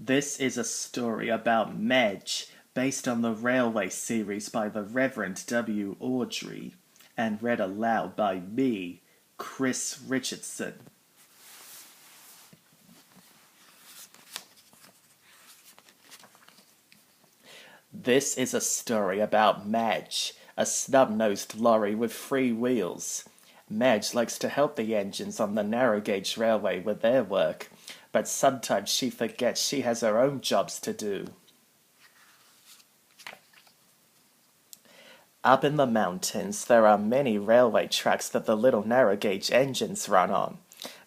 This is a story about Madge, based on the Railway series by the Reverend W. Awdry, and read aloud by me, Chris Richardson. This is a story about Madge, a snub-nosed lorry with 3 wheels. Madge likes to help the engines on the narrow-gauge railway with their work, but sometimes she forgets she has her own jobs to do. Up in the mountains, there are many railway tracks that the little narrow-gauge engines run on.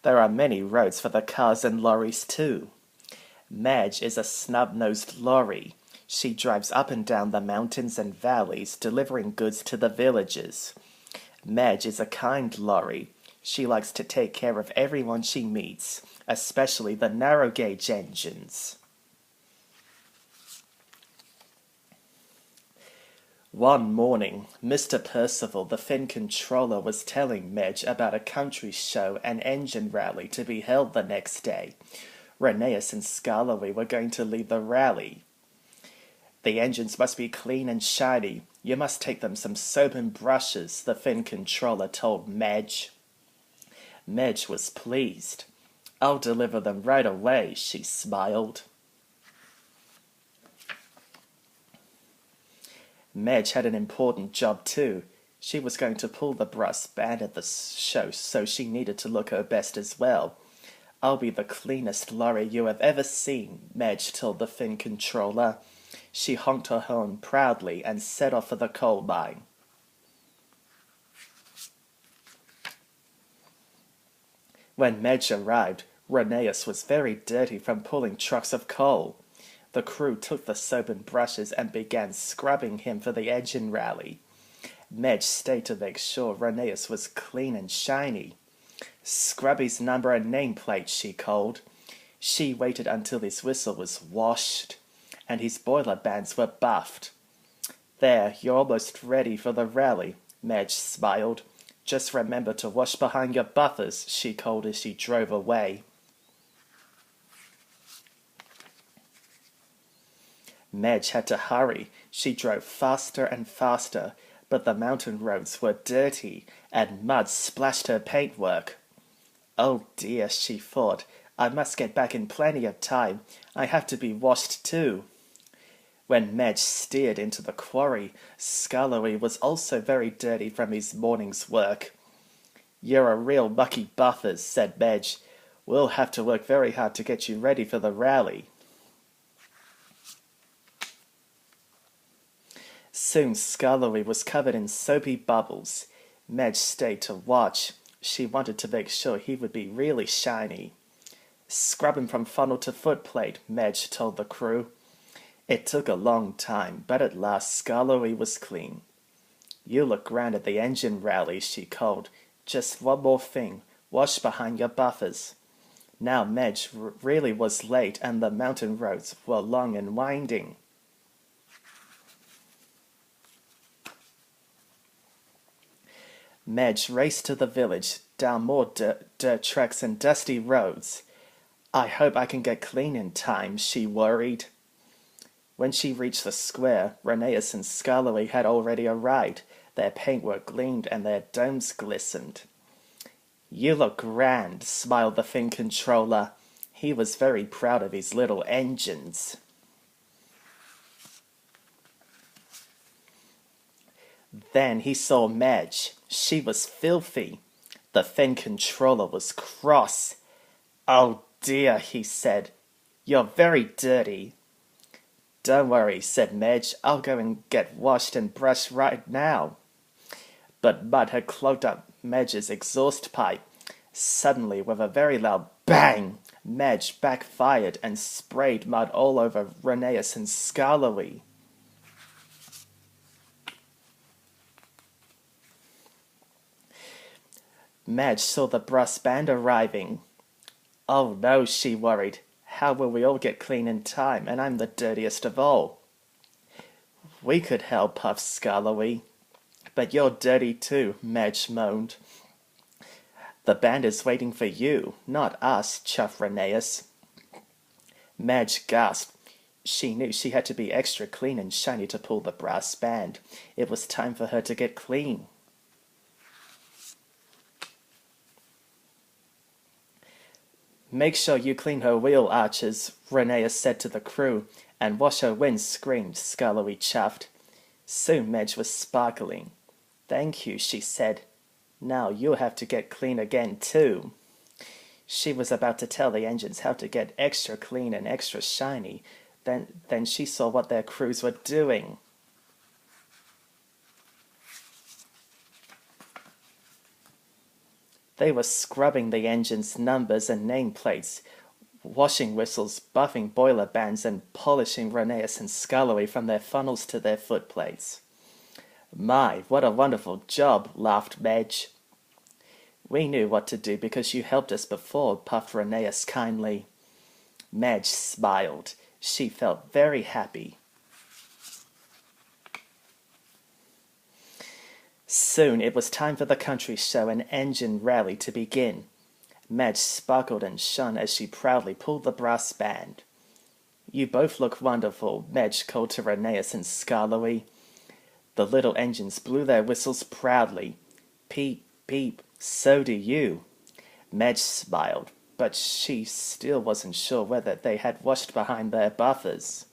There are many roads for the cars and lorries too. Madge is a snub-nosed lorry. She drives up and down the mountains and valleys, delivering goods to the villages. Madge is a kind lorry. She likes to take care of everyone she meets, especially the narrow-gauge engines. One morning, Mr. Percival, the Fin Controller, was telling Madge about a country show and engine rally to be held the next day. Rheneas and Skarloey were going to lead the rally. The engines must be clean and shiny. You must take them some soap and brushes, the Fin Controller told Madge. Madge was pleased. I'll deliver them right away, she smiled. Madge had an important job too. She was going to pull the brass band at the show, so she needed to look her best as well. I'll be the cleanest lorry you have ever seen, Madge told the Fin Controller. She honked her horn proudly and set off for the coal mine. When Madge arrived, Rheneas was very dirty from pulling trucks of coal. The crew took the soap and brushes and began scrubbing him for the engine rally. Madge stayed to make sure Rheneas was clean and shiny. Scrub his number and nameplate, she called. She waited until his whistle was washed and his boiler bands were buffed. There, you're almost ready for the rally, Madge smiled. Just remember to wash behind your buffers, she called as she drove away. Madge had to hurry. She drove faster and faster, but the mountain roads were dirty, and mud splashed her paintwork. Oh dear, she thought, I must get back in plenty of time. I have to be washed too. When Madge steered into the quarry, Skarloey was also very dirty from his morning's work. You're a real mucky buffers, said Madge. We'll have to work very hard to get you ready for the rally. Soon Skarloey was covered in soapy bubbles. Madge stayed to watch. She wanted to make sure he would be really shiny. Scrub him from funnel to footplate, Madge told the crew. It took a long time, but at last Skarloey was clean. You look grand at the engine rally, she called. Just one more thing. Wash behind your buffers. Now Madge really was late and the mountain roads were long and winding. Madge raced to the village, down more dirt tracks and dusty roads. I hope I can get clean in time, she worried. When she reached the square, Rheneas and Skarloey had already arrived. Their paintwork gleamed and their domes glistened. You look grand, smiled the Fin Controller. He was very proud of his little engines. Then he saw Madge. She was filthy. The Fin Controller was cross. Oh dear, he said. You're very dirty. Don't worry, said Madge. I'll go and get washed and brushed right now. But mud had clogged up Madge's exhaust pipe. Suddenly, with a very loud bang, Madge backfired and sprayed mud all over Rheneas and Skarloey. Madge saw the brass band arriving. Oh no, she worried. How will we all get clean in time, and I'm the dirtiest of all? We could help, puffed Skarloey. But you're dirty too, Madge moaned. The band is waiting for you, not us, chuffed Rheneas. Madge gasped. She knew she had to be extra clean and shiny to pull the brass band. It was time for her to get clean. Make sure you clean her wheel arches, Rheneas said to the crew, and wash her windscreen, Scullery chuffed. Soon Madge was sparkling. Thank you, she said. Now you'll have to get clean again, too. She was about to tell the engines how to get extra clean and extra shiny. Then she saw what their crews were doing. They were scrubbing the engine's numbers and nameplates, washing whistles, buffing boiler bands, and polishing Rheneas and Scullery from their funnels to their footplates. My, what a wonderful job, laughed Madge. We knew what to do because you helped us before, puffed Rheneas kindly. Madge smiled. She felt very happy. Soon it was time for the country show and engine rally to begin. Madge sparkled and shone as she proudly pulled the brass band. You both look wonderful, Madge called to Rheneas and Scullery. The little engines blew their whistles proudly. Peep, peep, so do you. Madge smiled, but she still wasn't sure whether they had washed behind their buffers.